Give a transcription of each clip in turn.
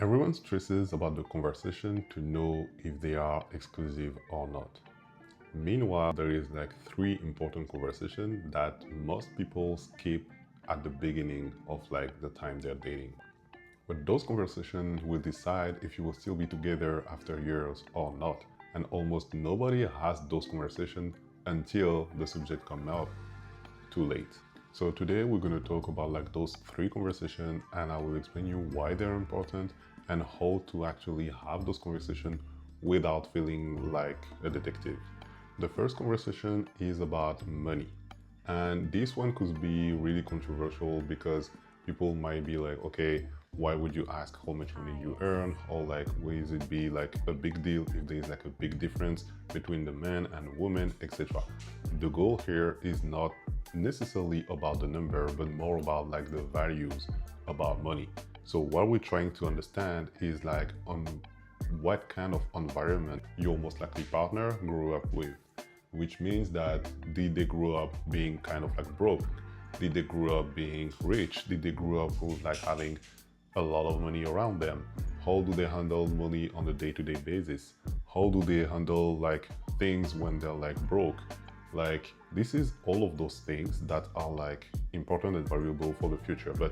Everyone stresses about the conversation to know if they are exclusive or not. Meanwhile, there is like three important conversations that most people skip at the beginning of like the time they're dating. But those conversations will decide if you will still be together after years or not. And almost nobody has those conversations until the subject comes out too late. So today we're going to talk about like those three conversations, and I will explain you why they're important and how to actually have those conversations without feeling like a detective. The first conversation is about money. And this one could be really controversial because people might be like, okay, why would you ask how much money you earn? Or like, will it be like a big deal if there is like a big difference between the man and woman, etc. The goal here is not necessarily about the number, but more about like the values about money. So what we're trying to understand is like on what kind of environment your most likely partner grew up with, which means that did they grow up being kind of like broke? Did they grow up being rich? Did they grow up with like having a lot of money around them? How do they handle money on a day-to-day basis? How do they handle like things when they're like broke? Like this is all of those things that are like important and valuable for the future. But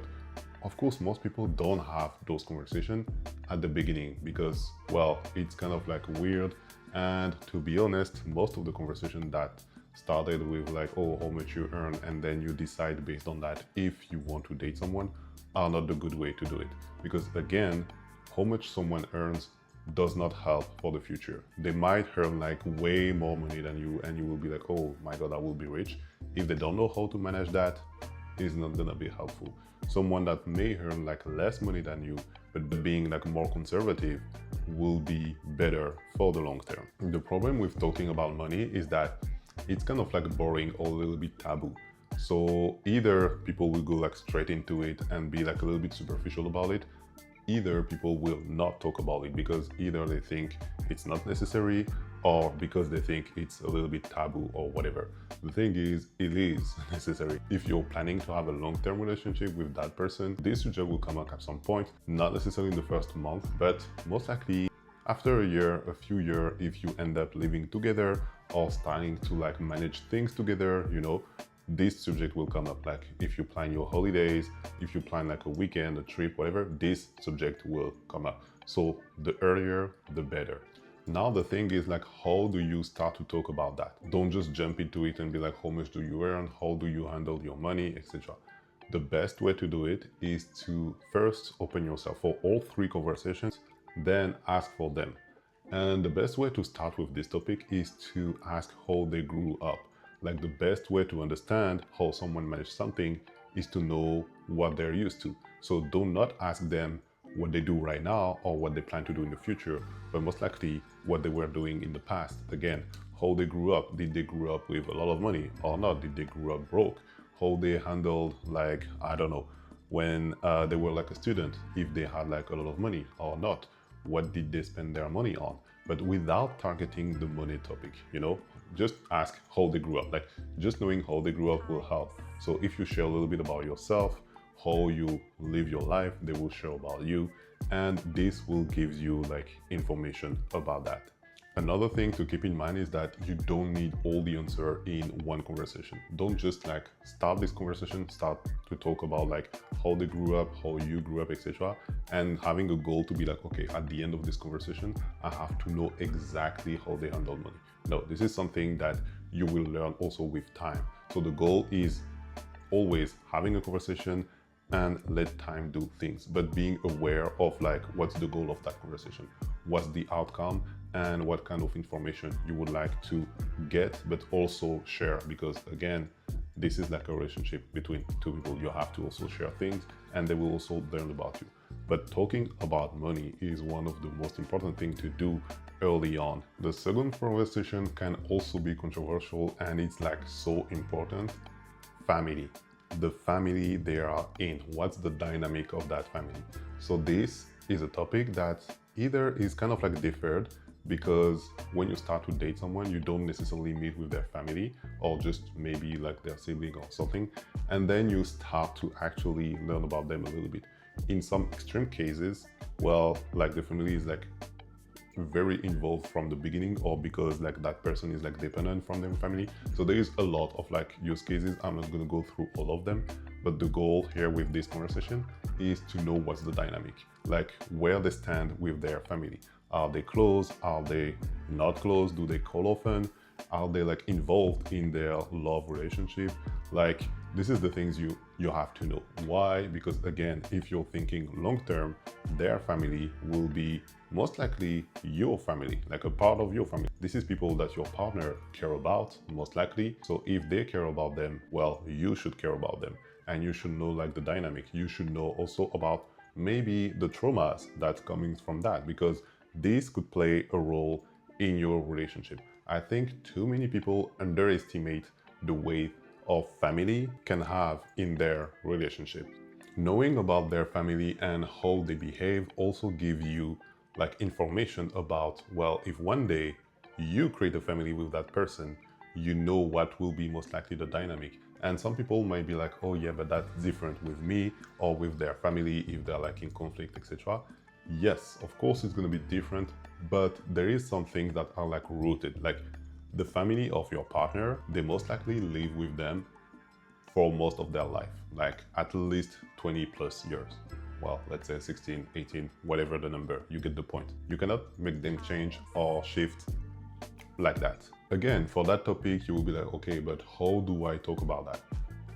of course, most people don't have those conversations at the beginning because, well, it's kind of like weird. And to be honest, most of the conversation that started with like, oh, how much you earn, and then you decide based on that if you want to date someone, are not the good way to do it. Because again, how much someone earns does not help for the future. They might earn like way more money than you, and you will be like, oh my God, I will be rich. If they don't know how to manage that, it's not gonna be helpful. Someone that may earn like less money than you, but being like more conservative will be better for the long term. The problem with talking about money is that it's kind of like boring or a little bit taboo. So either people will go like straight into it and be like a little bit superficial about it, either people will not talk about it because either they think it's not necessary or because they think it's a little bit taboo or whatever. The thing is, it is necessary. If you're planning to have a long-term relationship with that person, this subject will come up at some point, not necessarily in the first month, but most likely after a year, a few years, if you end up living together or starting to like manage things together, you know, this subject will come up. Like if you plan your holidays, if you plan like a weekend, a trip, whatever, this subject will come up. So the earlier, the better. Now the thing is like, how do you start to talk about that? Don't just jump into it and be like, how much do you earn? How do you handle your money, etc. The best way to do it is to first open yourself for all three conversations, then ask for them. And the best way to start with this topic is to ask how they grew up. Like the best way to understand how someone managed something is to know what they're used to. So do not ask them what they do right now or what they plan to do in the future, but most likely what they were doing in the past. Again, how they grew up. Did they grow up with a lot of money or not? Did they grow up broke? How they handled like, I don't know, when they were like a student, if they had like a lot of money or not. What did they spend their money on? But without targeting the money topic, you know, just ask how they grew up. Like just knowing how they grew up will help. So if you share a little bit about yourself, how you live your life, they will share about you, and this will give you like information about that. Another thing to keep in mind is that you don't need all the answer in one conversation. Don't just like start this conversation, start to talk about like how they grew up, how you grew up, etc. And having a goal to be like, okay, at the end of this conversation, I have to know exactly how they handle money. No, this is something that you will learn also with time. So the goal is always having a conversation and let time do things, but being aware of like what's the goal of that conversation, what's the outcome, and what kind of information you would like to get but also share, because again, this is like a relationship between two people. You have to also share things and they will also learn about you. But talking about money is one of the most important things to do early on. The second conversation can also be controversial, and it's like so important. Family. The family they are in. What's the dynamic of that family? So this is a topic that either is kind of like deferred, because when you start to date someone, you don't necessarily meet with their family or just maybe like their sibling or something, and then you start to actually learn about them a little bit. In some extreme cases, well, like the family is like very involved from the beginning, or because like that person is like dependent from their family. So there is a lot of like use cases. I'm not going to go through all of them, but the goal here with this conversation is to know what's the dynamic, like where they stand with their family. Are they close? Are they not close? Do they call often? Are they like involved in their love relationship? Like, this is the things you have to know. Why? Because again, if you're thinking long term, their family will be most likely your family, like a part of your family. This is people that your partner care about, most likely. So if they care about them, well, you should care about them, and you should know like the dynamic. You should know also about maybe the traumas that's coming from that, because this could play a role in your relationship. I think too many people underestimate the weight of family can have in their relationship. Knowing about their family and how they behave also give you like information about, well, if one day you create a family with that person, you know what will be most likely the dynamic. And some people might be like, oh yeah, but that's different with me or with their family if they're like in conflict, etc. Yes, of course it's going to be different, but there is some things that are like rooted. Like the family of your partner, they most likely live with them for most of their life, like at least 20 plus years. Well, let's say 16, 18, whatever the number, you get the point. You cannot make them change or shift like that. Again, for that topic, you will be like, okay, but how do I talk about that?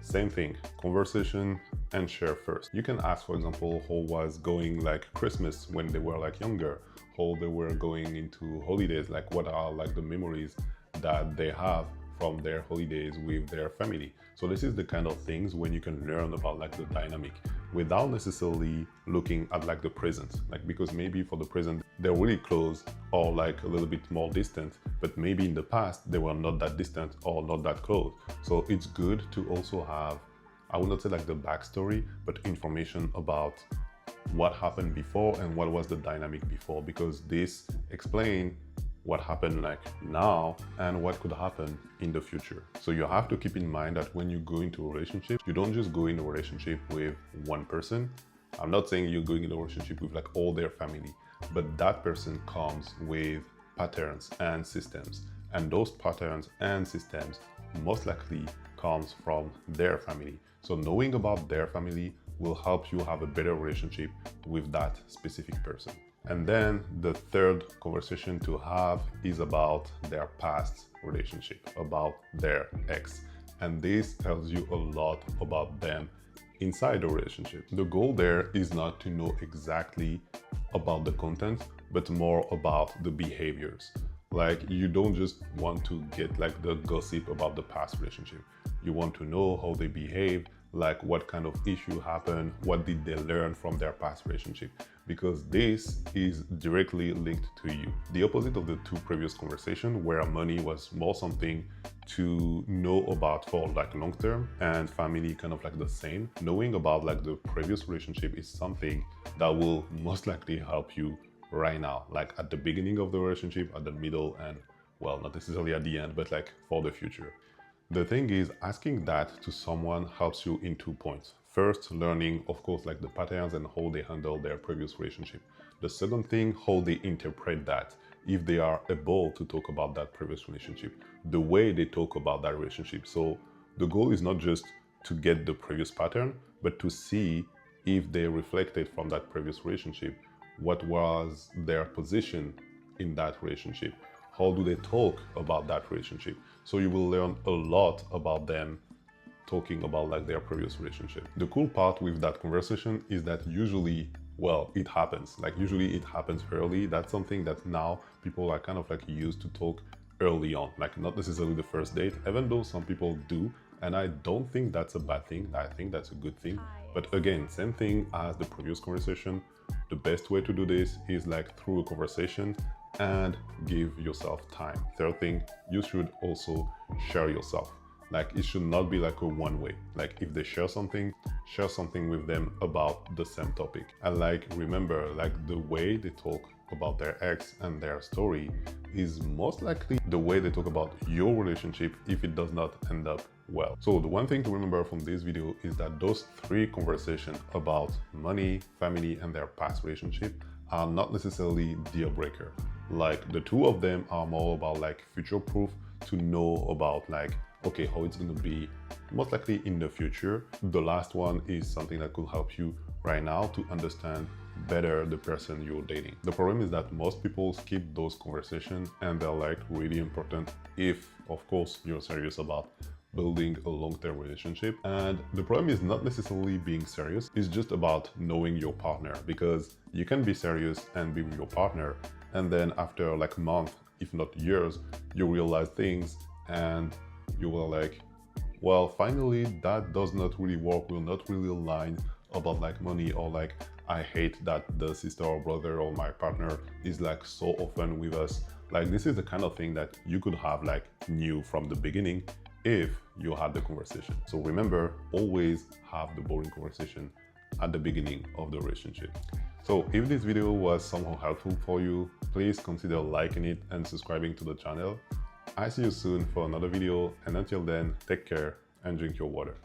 Same thing, conversation and share first. You can ask, for example, how was going like Christmas when they were like younger, how they were going into holidays, like what are like the memories that they have from their holidays with their family. So this is the kind of things when you can learn about like the dynamic without necessarily looking at like the present, like because maybe for the present they're really close or like a little bit more distant, but maybe in the past they were not that distant or not that close. So it's good to also have, I would not say like the backstory, but information about what happened before and what was the dynamic before, because this explains what happened like now and what could happen in the future. So you have to keep in mind that when you go into a relationship, you don't just go in a relationship with one person. I'm not saying you're going in a relationship with like all their family, but that person comes with patterns and systems, and those patterns and systems most likely comes from their family. So knowing about their family will help you have a better relationship with that specific person. And then the third conversation to have is about their past relationship, about their ex. And this tells you a lot about them inside the relationship. The goal there is not to know exactly about the content, but more about the behaviors. Like you don't just want to get like the gossip about the past relationship. You want to know how they behave, like what kind of issue happened, what did they learn from their past relationship, because this is directly linked to you. The opposite of the two previous conversations where money was more something to know about for like long term and family kind of like the same. Knowing about like the previous relationship is something that will most likely help you right now, like at the beginning of the relationship, at the middle, and well, not necessarily at the end, but like for the future. The thing is, asking that to someone helps you in 2 points. First, learning, of course, like the patterns and how they handle their previous relationship. The second thing, how they interpret that, if they are able to talk about that previous relationship, the way they talk about that relationship. So the goal is not just to get the previous pattern, but to see if they reflected from that previous relationship, what was their position in that relationship. How do they talk about that relationship? So you will learn a lot about them talking about like their previous relationship. The cool part with that conversation is that usually, well, it happens. Like usually it happens early. That's something that now people are kind of like used to talk early on, like not necessarily the first date, even though some people do. And I don't think that's a bad thing. I think that's a good thing. But again, same thing as the previous conversation. The best way to do this is like through a conversation and give yourself time. Third thing, you should also share yourself. Like it should not be like a one way. Like if they share something with them about the same topic. And like remember, like the way they talk about their ex and their story is most likely the way they talk about your relationship if it does not end up well. So the one thing to remember from this video is that those three conversations about money, family, and their past relationship are not necessarily deal breaker. Like the two of them are more about like future proof to know about like, okay, how it's going to be most likely in the future. The last one is something that could help you right now to understand better the person you're dating. The problem is that most people skip those conversations, and they're like really important if, of course, you're serious about building a long-term relationship. And the problem is not necessarily being serious, it's just about knowing your partner, because you can be serious and be with your partner, and then after like a month, if not years, you realize things and you will like, well, finally that does not really work, will not really align about like money, or like I hate that the sister or brother or my partner is like so often with us. Like this is the kind of thing that you could have like knew from the beginning if you had the conversation. So remember, always have the boring conversation at the beginning of the relationship. So if this video was somehow helpful for you, please consider liking it and subscribing to the channel. I see you soon for another video, and until then, take care and drink your water.